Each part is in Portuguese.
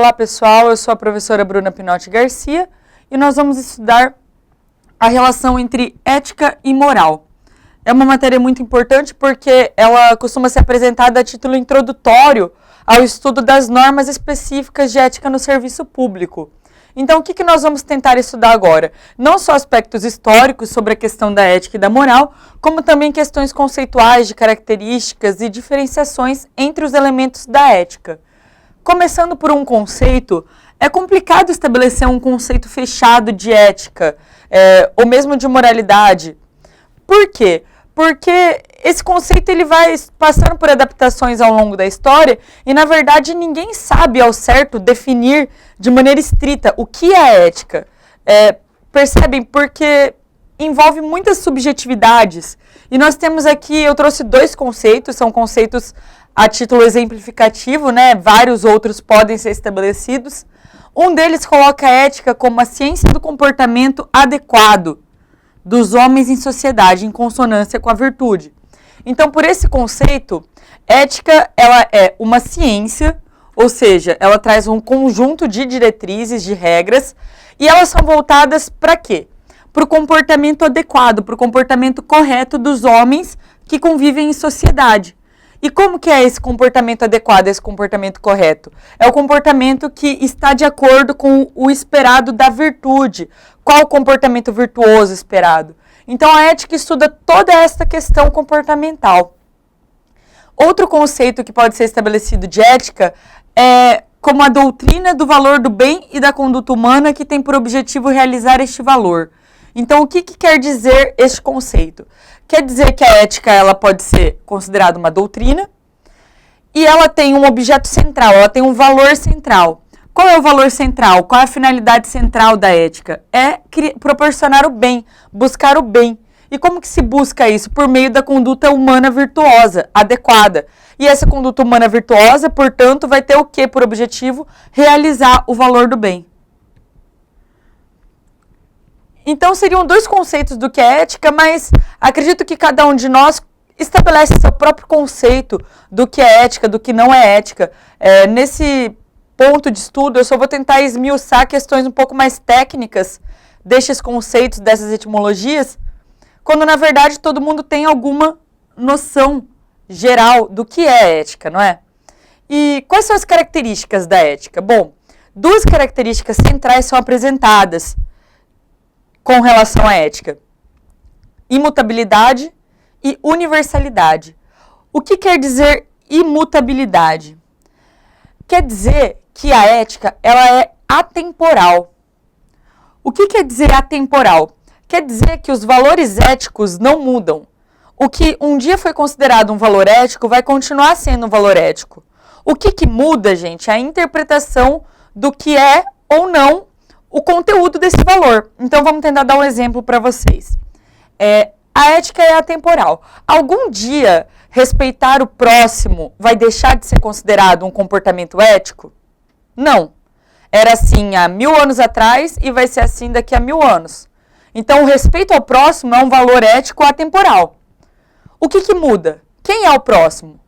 Olá pessoal, eu sou a professora Bruna Pinotti Garcia e nós vamos estudar a relação entre ética e moral. É uma matéria muito importante porque ela costuma ser apresentada a título introdutório ao estudo das normas específicas de ética no serviço público. Então, o que nós vamos tentar estudar agora? Não só aspectos históricos sobre a questão da ética e da moral, como também questões conceituais de características e diferenciações entre os elementos da ética. Começando por um conceito, é complicado estabelecer um conceito fechado de ética, ou mesmo de moralidade. Por quê? Porque esse conceito ele vai passando por adaptações ao longo da história e, na verdade, ninguém sabe ao certo definir de maneira estrita o que é ética. Percebem? Porque envolve muitas subjetividades. E nós temos aqui, eu trouxe dois conceitos, são conceitos a título exemplificativo, né? Vários outros podem ser estabelecidos. Um deles coloca a ética como a ciência do comportamento adequado dos homens em sociedade, em consonância com a virtude. Então, por esse conceito, ética ela é uma ciência, ou seja, ela traz um conjunto de diretrizes, de regras, e elas são voltadas para quê? Para o comportamento adequado, para o comportamento correto dos homens que convivem em sociedade. E como que é esse comportamento adequado, esse comportamento correto? É o comportamento que está de acordo com o esperado da virtude. Qual o comportamento virtuoso esperado? Então, a ética estuda toda essa questão comportamental. Outro conceito que pode ser estabelecido de ética é como a doutrina do valor do bem e da conduta humana que tem por objetivo realizar este valor. Então, o que quer dizer este conceito? Quer dizer que a ética ela pode ser considerada uma doutrina e ela tem um objeto central, ela tem um valor central. Qual é o valor central? Qual é a finalidade central da ética? É proporcionar o bem, buscar o bem. E como que se busca isso? Por meio da conduta humana virtuosa, adequada. E essa conduta humana virtuosa, portanto, vai ter o quê por objetivo? Realizar o valor do bem. Então, seriam dois conceitos do que é ética, mas acredito que cada um de nós estabelece seu próprio conceito do que é ética, do que não é ética. Nesse ponto de estudo, eu só vou tentar esmiuçar questões um pouco mais técnicas destes conceitos, dessas etimologias, quando, na verdade, todo mundo tem alguma noção geral do que é ética, não é? E quais são as características da ética? Bom, duas características centrais são apresentadas com relação à ética: imutabilidade e universalidade. O que quer dizer imutabilidade? Quer dizer que a ética ela é atemporal. O que quer dizer atemporal? Quer dizer que os valores éticos não mudam. O que um dia foi considerado um valor ético vai continuar sendo um valor ético. O que muda, gente, é a interpretação do que é ou não o conteúdo desse valor. Então, vamos tentar dar um exemplo para vocês. A ética é atemporal. Algum dia, respeitar o próximo vai deixar de ser considerado um comportamento ético? Não. Era assim há 1000 anos atrás e vai ser assim daqui a 1000 anos. Então, o respeito ao próximo é um valor ético atemporal. O que muda? Quem é o próximo?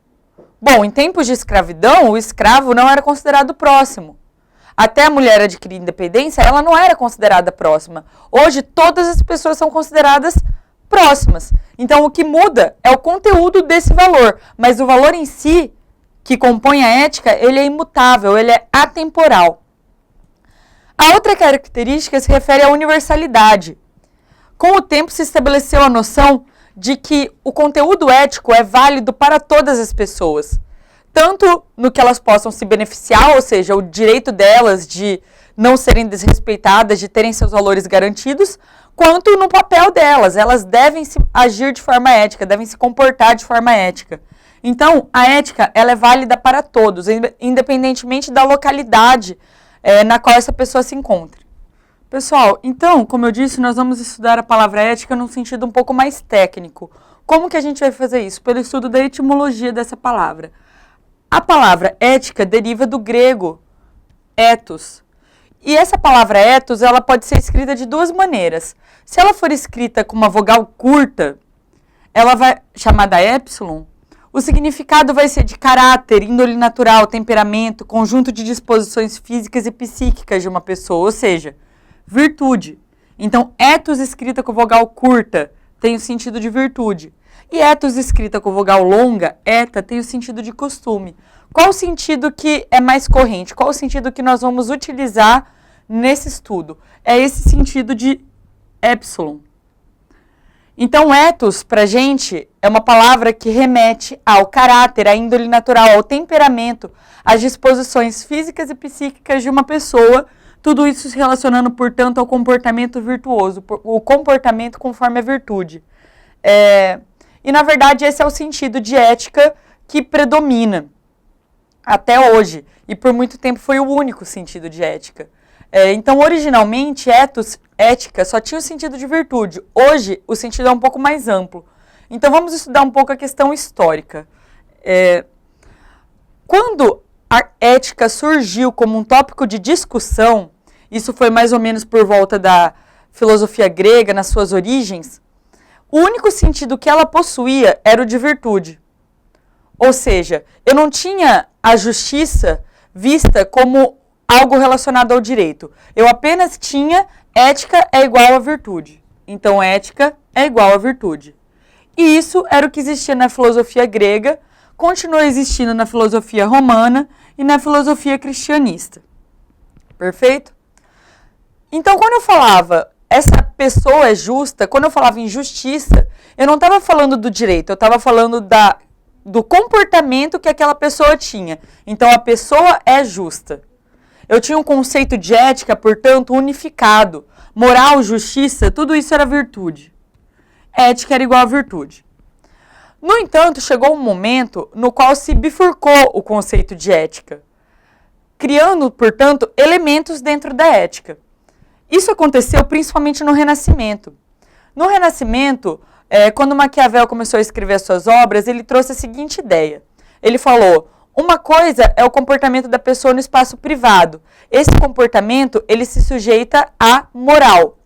Bom, em tempos de escravidão, o escravo não era considerado próximo. Até a mulher adquirir independência, ela não era considerada próxima. Hoje, todas as pessoas são consideradas próximas. Então, o que muda é o conteúdo desse valor. Mas o valor em si, que compõe a ética, ele é imutável, ele é atemporal. A outra característica se refere à universalidade. Com o tempo, se estabeleceu a noção de que o conteúdo ético é válido para todas as pessoas. Tanto no que elas possam se beneficiar, ou seja, o direito delas de não serem desrespeitadas, de terem seus valores garantidos, quanto no papel delas. Elas devem agir de forma ética, devem se comportar de forma ética. Então, a ética ela é válida para todos, independentemente da localidade na qual essa pessoa se encontra. Pessoal, então, como eu disse, nós vamos estudar a palavra ética num sentido um pouco mais técnico. Como que a gente vai fazer isso? Pelo estudo da etimologia dessa palavra. A palavra ética deriva do grego ethos. E essa palavra ethos, ela pode ser escrita de duas maneiras. Se ela for escrita com uma vogal curta, ela vai chamada epsilon, O significado vai ser de caráter, índole natural, temperamento, conjunto de disposições físicas e psíquicas de uma pessoa, ou seja, virtude. Então, ethos escrita com vogal curta tem o sentido de virtude. E ethos escrita com vogal longa, eta, tem o sentido de costume. Qual o sentido que é mais corrente? Qual o sentido que nós vamos utilizar nesse estudo? É esse sentido de epsilon. Então, ethos, pra gente, é uma palavra que remete ao caráter, à índole natural, ao temperamento, às disposições físicas e psíquicas de uma pessoa, tudo isso se relacionando, portanto, ao comportamento virtuoso, o comportamento conforme a virtude. E, na verdade, esse é o sentido de ética que predomina até hoje, e por muito tempo foi o único sentido de ética. Então, originalmente, ethos, ética, só tinha o sentido de virtude. Hoje, o sentido é um pouco mais amplo. Então, vamos estudar um pouco a questão histórica. Quando a ética surgiu como um tópico de discussão, isso foi mais ou menos por volta da filosofia grega, nas suas origens, o único sentido que ela possuía era o de virtude. Ou seja, eu não tinha a justiça vista como algo relacionado ao direito. Eu apenas tinha ética é igual a virtude. Então, ética é igual a virtude. E isso era o que existia na filosofia grega, continua existindo na filosofia romana e na filosofia cristianista. Perfeito? Então, quando eu falava essa pessoa é justa, quando eu falava em justiça, eu não estava falando do direito, eu estava falando do comportamento que aquela pessoa tinha. Então, a pessoa é justa. Eu tinha um conceito de ética, portanto, unificado. Moral, justiça, tudo isso era virtude. Ética era igual a virtude. No entanto, chegou um momento no qual se bifurcou o conceito de ética, criando, portanto, elementos dentro da ética. Isso aconteceu principalmente no Renascimento. No Renascimento, quando Maquiavel começou a escrever as suas obras, ele trouxe a seguinte ideia. Ele falou: uma coisa é o comportamento da pessoa no espaço privado. Esse comportamento, ele se sujeita à moral.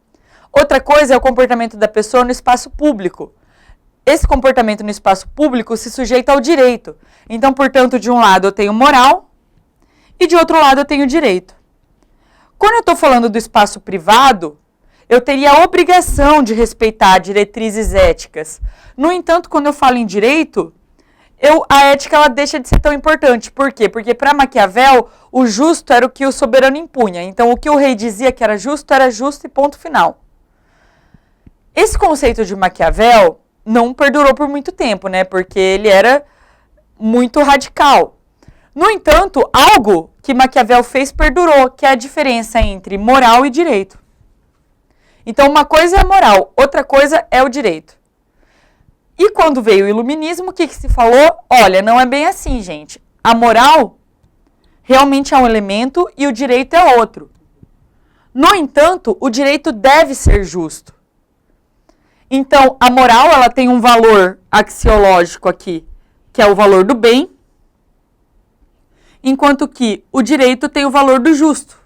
Outra coisa é o comportamento da pessoa no espaço público. Esse comportamento no espaço público se sujeita ao direito. Então, portanto, de um lado eu tenho moral e de outro lado eu tenho direito. Quando eu estou falando do espaço privado, eu teria a obrigação de respeitar diretrizes éticas. No entanto, quando eu falo em direito, a ética ela deixa de ser tão importante. Por quê? Porque para Maquiavel, o justo era o que o soberano impunha. Então, o que o rei dizia que era justo e ponto final. Esse conceito de Maquiavel não perdurou por muito tempo, né? Porque ele era muito radical. No entanto, algo que Maquiavel fez perdurou, que é a diferença entre moral e direito. Então, uma coisa é a moral, outra coisa é o direito. E quando veio o iluminismo, o que se falou? Olha, não é bem assim, gente. A moral realmente é um elemento e o direito é outro. No entanto, o direito deve ser justo. Então, a moral ela tem um valor axiológico aqui, que é o valor do bem, enquanto que o direito tem o valor do justo.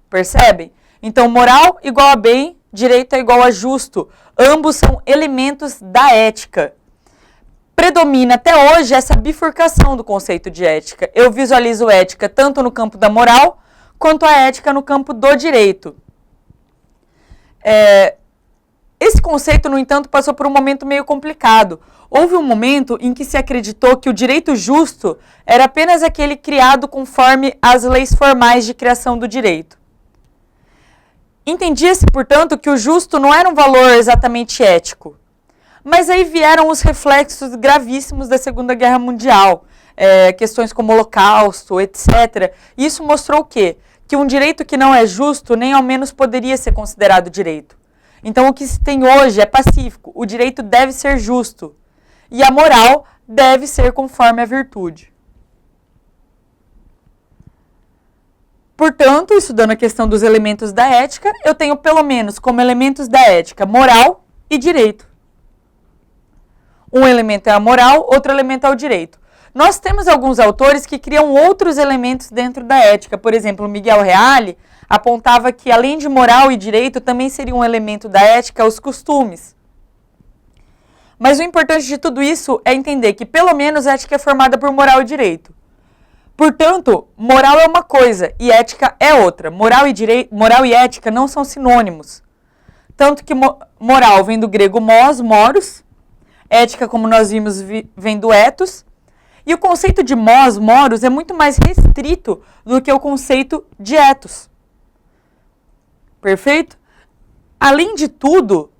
Percebem? Então, moral igual a bem, direito é igual a justo. Ambos são elementos da ética. Predomina até hoje essa bifurcação do conceito de ética. Eu visualizo ética tanto no campo da moral, quanto a ética no campo do direito. Esse conceito, no entanto, passou por um momento meio complicado. Houve um momento em que se acreditou que o direito justo era apenas aquele criado conforme as leis formais de criação do direito. Entendia-se, portanto, que o justo não era um valor exatamente ético. Mas aí vieram os reflexos gravíssimos da Segunda Guerra Mundial, questões como o Holocausto, etc. E isso mostrou o quê? Que um direito que não é justo nem ao menos poderia ser considerado direito. Então, o que se tem hoje é pacífico. O direito deve ser justo. E a moral deve ser conforme a virtude. Portanto, estudando a questão dos elementos da ética, eu tenho pelo menos como elementos da ética moral e direito. Um elemento é a moral, outro elemento é o direito. Nós temos alguns autores que criam outros elementos dentro da ética. Por exemplo, Miguel Reale apontava que, além de moral e direito, também seria um elemento da ética os costumes. Mas o importante de tudo isso é entender que, pelo menos, ética é formada por moral e direito. Portanto, moral é uma coisa e ética é outra. Moral e ética não são sinônimos. Tanto que moral vem do grego mos, moros, ética, como nós vimos, vem do ethos. E o conceito de mos, moros, é muito mais restrito do que o conceito de ethos. Perfeito? Além de tudo,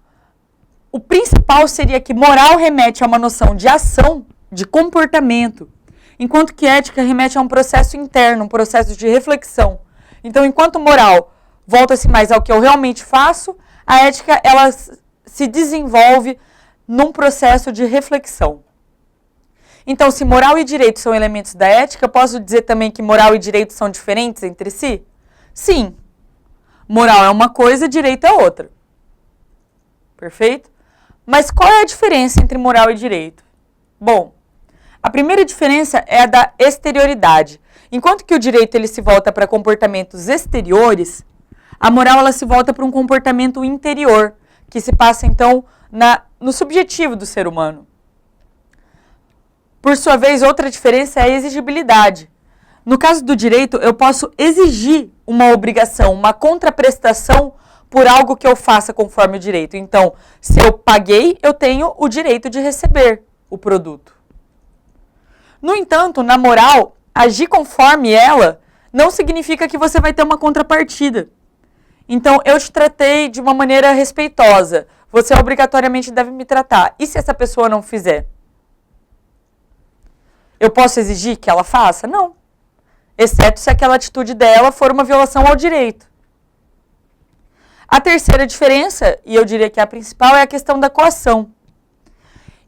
o principal seria que moral remete a uma noção de ação, de comportamento, enquanto que ética remete a um processo interno, um processo de reflexão. Então, enquanto moral volta-se mais ao que eu realmente faço, a ética ela se desenvolve num processo de reflexão. Então, se moral e direito são elementos da ética, posso dizer também que moral e direito são diferentes entre si? Sim. Moral é uma coisa, direito é outra. Perfeito? Mas qual é a diferença entre moral e direito? Bom, a primeira diferença é a da exterioridade. Enquanto que o direito ele se volta para comportamentos exteriores, a moral ela se volta para um comportamento interior, que se passa então no subjetivo do ser humano. Por sua vez, outra diferença é a exigibilidade. No caso do direito, eu posso exigir uma obrigação, uma contraprestação por algo que eu faça conforme o direito. Então, se eu paguei, eu tenho o direito de receber o produto. No entanto, na moral, agir conforme ela não significa que você vai ter uma contrapartida. Então, eu te tratei de uma maneira respeitosa. Você obrigatoriamente deve me tratar. E se essa pessoa não fizer? Eu posso exigir que ela faça? Não. Exceto se aquela atitude dela for uma violação ao direito. A terceira diferença, e eu diria que a principal, é a questão da coação.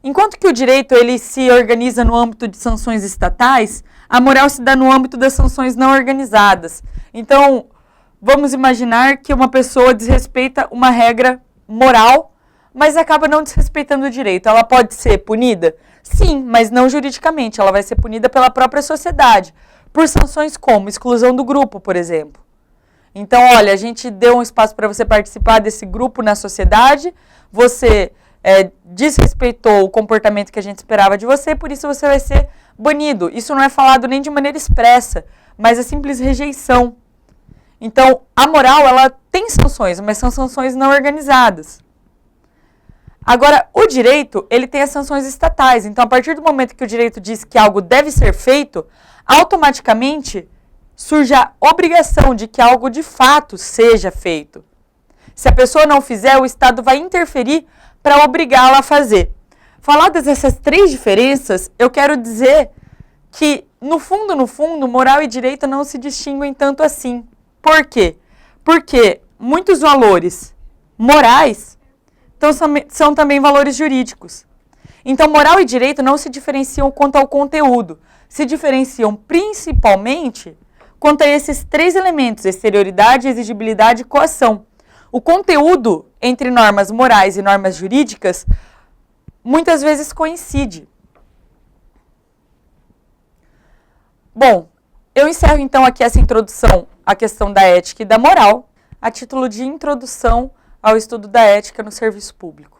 Enquanto que o direito ele se organiza no âmbito de sanções estatais, a moral se dá no âmbito das sanções não organizadas. Então, vamos imaginar que uma pessoa desrespeita uma regra moral, mas acaba não desrespeitando o direito. Ela pode ser punida? Sim, mas não juridicamente. Ela vai ser punida pela própria sociedade, por sanções como exclusão do grupo, por exemplo. Então, olha, a gente deu um espaço para você participar desse grupo na sociedade, você desrespeitou o comportamento que a gente esperava de você, por isso você vai ser banido. Isso não é falado nem de maneira expressa, mas é simples rejeição. Então, a moral, ela tem sanções, mas são sanções não organizadas. Agora, o direito, ele tem as sanções estatais. Então, a partir do momento que o direito diz que algo deve ser feito, automaticamente surge a obrigação de que algo de fato seja feito. Se a pessoa não fizer, o Estado vai interferir para obrigá-la a fazer. Faladas essas três diferenças, eu quero dizer que, no fundo, moral e direito não se distinguem tanto assim. Por quê? Porque muitos valores morais são também valores jurídicos. Então, moral e direito não se diferenciam quanto ao conteúdo, se diferenciam principalmente quanto a esses três elementos, exterioridade, exigibilidade e coação. O conteúdo entre normas morais e normas jurídicas muitas vezes coincide. Bom, eu encerro então aqui essa introdução à questão da ética e da moral, a título de introdução ao estudo da ética no serviço público.